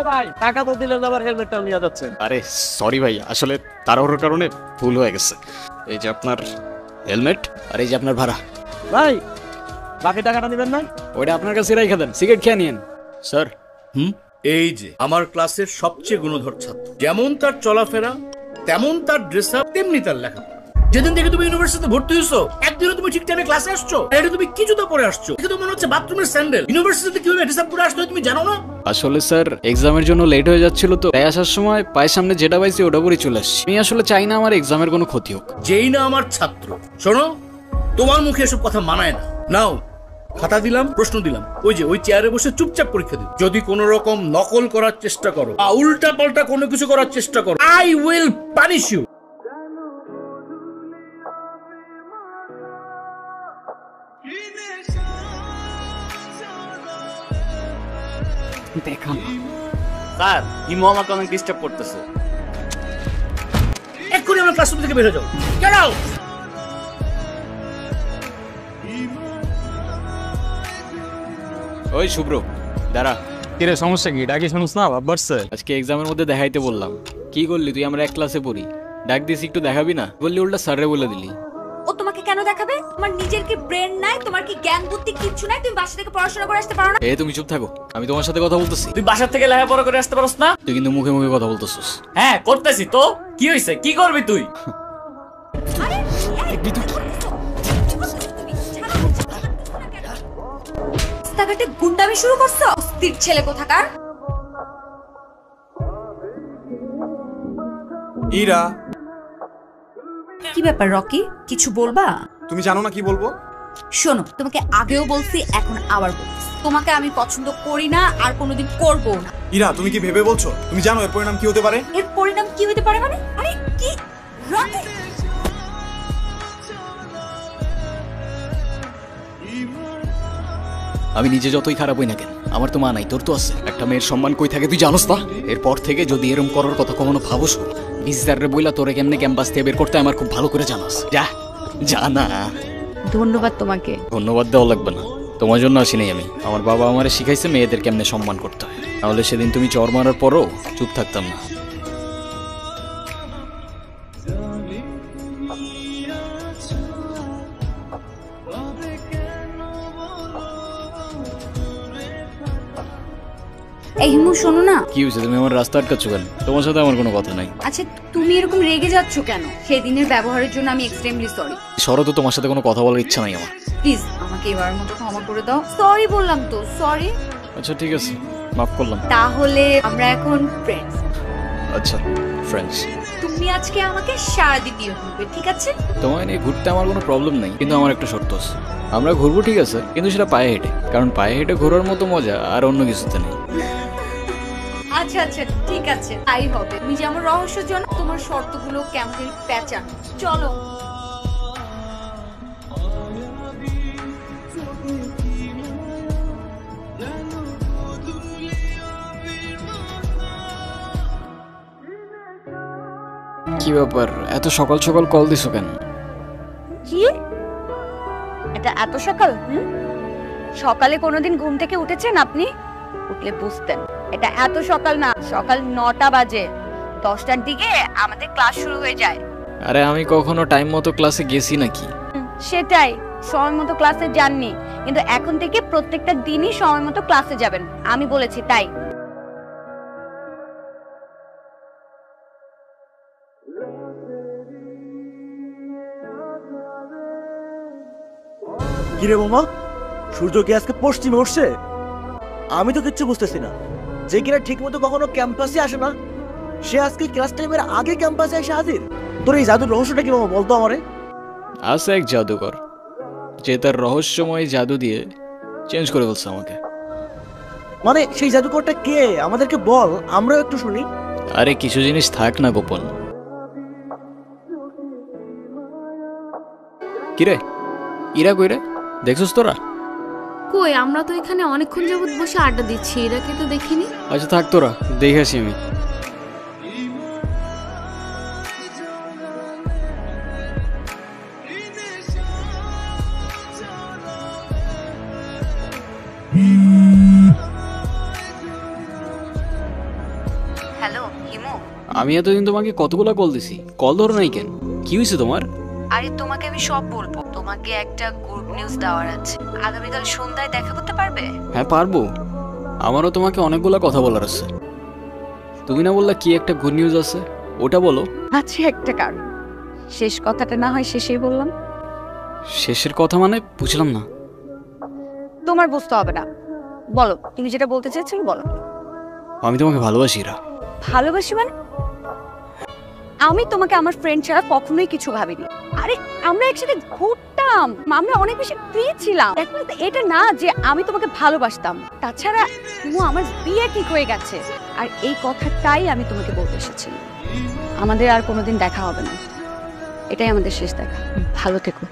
ভাই টাকা তো দিলেন, আবার হেলমেটটা নিয়ে যাচ্ছেন। আরে সরি ভাই, আসলে তাড়াহুড়োর কারণে ভুল হয়ে গেছে। এই যে আপনার হেলমেট, আর এই যে আপনার ভাড়া। ভাই বাকি টাকাটা দিবেন না? ওইটা আপনার কাছে রেখে দেন, সিগারেট খেয়ে নিয়েন স্যার। এই যে আমার ক্লাসের সবচেয়ে গুণধর ছাত্র, যেমন তার চলাফেরা তেমন তার ড্রেস আপ, তেমনি তার লেখাপড়া। যেদিন থেকে তুমি ইউনিভার্সিটিতে ভর্তি হয়েছো একদিনও তুমি ঠিক টাইমে ক্লাসে আসছো? এটা তুমি কি জুতা পরে আসছো? এটা তো মনে হচ্ছে বাথরুমের স্যান্ডেল। ইউনিভার্সিটিতে কিভাবে ড্রেস আপ করে আসতে হয় তুমি জানো না? আসলে স্যার এক্সামের জন্য লেট হয়ে যাচ্ছিল, তো তাই আসার সময় পায়ের সামনে যেটা পাইছি ওটা পরে চলে আসছি। আমি আসলে চাই না আমার এক্সামের কোনো ক্ষতি হোক। যেই না আমার ছাত্র, শোনো তোমার মুখে এসব কথা মানায় না। নাও খাতা দিলাম, প্রশ্ন দিলাম, ওই যে ওই চেয়ারে বসে চুপচাপ পরীক্ষা দিও। যদি কোনো রকম নকল করার চেষ্টা করো, উল্টা পাল্টা কোনো কিছু করার চেষ্টা করো, আই উইল পানিশ ইউ। দেখান স্যার, ইমো আমাকে অনেক ডিস্টার্ব করতেছে। এক্ষুনি আমার ক্লাসরুম থেকে বের হয়ে যাও। Get out. ওই শুভ্র দাঁড়া। কিরে সমস্যা কি? ডাকি শুনুস না বাড়ছে? আজকে এক্সামের মধ্যে দেখাইতে বললাম, কি করলি তুই? আমরা এক ক্লাসে পড়ি, ডাক দিস একটু দেখাবি না? বললি উল্টা স্যারে বলে দিলি। ও তোমাকে কেন দেখাবে? তোমার নিজের কি ব্রেন নাই? তোমার কি জ্ঞান বুদ্ধি কিচ্ছু নাই? তুমি বাসা থেকে পড়াশোনা করে আসতে পারো না? তুমি চুপ থাকো, আমি তোমার সাথে কথা বলতেছি। তুই বাসার থেকে লেখাপড়া করে আসতে পারস না? তুই কিন্তু মুখে মুখে কথা বলতেছিস। হ্যাঁ করতেছি তো, কি হইছে? কি করবি তুই? আরে রাস্তাঘাটে গুন্ডামি শুরু করছো? অস্থির ছেলে কোথাকার। ইরা, কি ব্যাপার রকি, কিছু বলবা? তুমি জানো না কি বলবো? শোনো, তোমাকে আগেও বলছি, এখন আবার বলছি, তোমাকে আমি পছন্দ করি না আর কোনোদিন করবো না। ইরা, তুমি কি ভেবে বলছো? তুমি জানো এর পরিণাম কি হতে পারে? এর পরিণাম কি হতে পারে মানে? আরে কি রকি? আমি নিজে যতই খারাপ হই না কেন, আমার তো মা নাই, তোর তো আছে। একটা মেয়ের সম্মান কই থাকে তুই জানোস না? এরপর থেকে যদি এরম করার কথা কখনো ভাবস, ভিজিটারে বইলা তোরে কেমনে ক্যাম্পাস থেকে বের করতে আমার খুব ভালো করে জানাস। যা জানা। ধন্যবাদ তোমাকে। ধন্যবাদ দেওয়া লাগবে না, তোমার জন্য আসি নাই আমি। আমার বাবা আমারে শিখাইছে মেয়েদের কেমনে সম্মান করতে হয়, তাহলে সেদিন তুমি চর মারার পরও চুপ থাকতাম না। এই হিমু শোনো না। কি হয়েছে? তুমি আমার রাস্তা আটকাচ্ছ কেন? তোমার সাথে আমার কোনো কথা নাই। আচ্ছা তুমি এরকম রেগে যাচ্ছ কেন? সেদিনের ব্যবহারের জন্য আমি এক্সট্রিমলি সরি। সরো তো, তোমার সাথে কোনো কথা বলার ইচ্ছা নাই আমার। প্লিজ আমাকে এবারের মতো ক্ষমা করে দাও। সরি বললাম তো, সরি। আচ্ছা ঠিক আছে, মাফ করলাম। তাহলে আমরা এখন ফ্রেন্ডস। আচ্ছা ফ্রেন্ডস। তুমি আজকে আমাকে সারাদিন নিয়ে ঘুরবে, ঠিক আছে? তোমায় নিয়ে ঘুরতে আমার কোনো প্রবলেম নেই, কিন্তু আমার একটা শর্ত আছে। আমরা ঘুরবো ঠিক আছে, কিন্তু সেটা পায়ে হেঁটে, কারণ পায়ে হেঁটে ঘোরার মতো মজা আর অন্য কিছুতে নেই। আচ্ছা আচ্ছা ঠিক আছে, তাই হবে। তুমি যেমন রহস্য জানো, তোমার শর্তগুলো কেমন প্যাঁচা। চলো। কি ব্যাপার, এত সকাল সকাল কল দিছো কেন? কি এটা এত সকাল? সকালে কোনোদিন ঘুম থেকে উঠেছেন আপনি? উঠলে বুঝতেন এটা এত সকাল না, সকাল 9টা বাজে। 10টার দিকে আমাদের ক্লাস শুরু হয়ে যায়। আরে আমি কখনো টাইম মতো ক্লাসে গেছি নাকি? সেটাই, সময় মতো ক্লাসে যাননি, কিন্তু এখন থেকে প্রত্যেকটা দিনই সময় মতো ক্লাসে যাবেন, আমি বলেছি তাই। কিরে মামা, সূর্য কি আজকে পশ্চিমে উঠছে? আমি তো কিচ্ছু বুঝতেছি না। যে কিনা ঠিক মতো কখনো ক্যাম্পাসে আসে না, সে আজকে ক্লাস টাইমের আগে ক্যাম্পাসে এসে হাজির। তোর এই জাদুর রহস্যটা কি মামা, বলতো আমারে? আছে এক জাদুকর, যে তার রহস্যময় জাদু দিয়ে চেঞ্জ করে বলছে আমাকে। মানে সেই জাদুকরটা কে? আমাদেরকে বল, আমরাও একটু শুনি। আরে কিছু জিনিস থাক না গোপন। কিরে ইরা কই রে? দেখছস তোরা? কই, আমরা তো এখানে অনেকক্ষণ যাবত বসে আড্ডা দিচ্ছি, এরাকে তো দেখিনি। আচ্ছা থাক, তোরা দেখে আসি আমি। হ্যালো হিমু। আমি এতদিন তোমাকে কতগুলো কল দিছি, কল ধরো নাই কেন? কি হয়েছে তোমার? আরে তোমাকে আমি সব বলবো। তোমাকে একটা গুড নিউজ দেওয়ার আছে। আগামীকাল সন্ধ্যায় দেখা করতে পারবে? হ্যাঁ পারবো। আমারও তোমাকে অনেকগুলো কথা বলার আছে। তুমি না বললা কি একটা গুড নিউজ আছে, ওটা বলো। আছে একটা কারণ। শেষ কথাটা না হয় শেষেই বললাম। শেষের কথা মানে বুঝলাম না। তোমার বুঝতে হবে না, বলো তুমি যেটা বলতে চেয়েছিলে বলো। আমি তোমাকে ভালোবাসি ইরা। ভালোবাসি মানে? আমি তোমাকে আমার ফ্রেন্ড ছাড়া কখনোই কিছু ভাবিনি। আরে আমরা একসাথে ঘুরতাম, আমরা অনেক বেশি ফ্রি ছিলাম। এটা না যে আমি তোমাকে ভালোবাসতাম। তাছাড়া আমার বিয়ে ঠিক হয়ে গেছে, আর এই কথাটাই আমি তোমাকে বলতে এসেছি। আমাদের আর কোনোদিন দেখা হবে না, এটাই আমাদের শেষ দেখা। ভালো থেকো।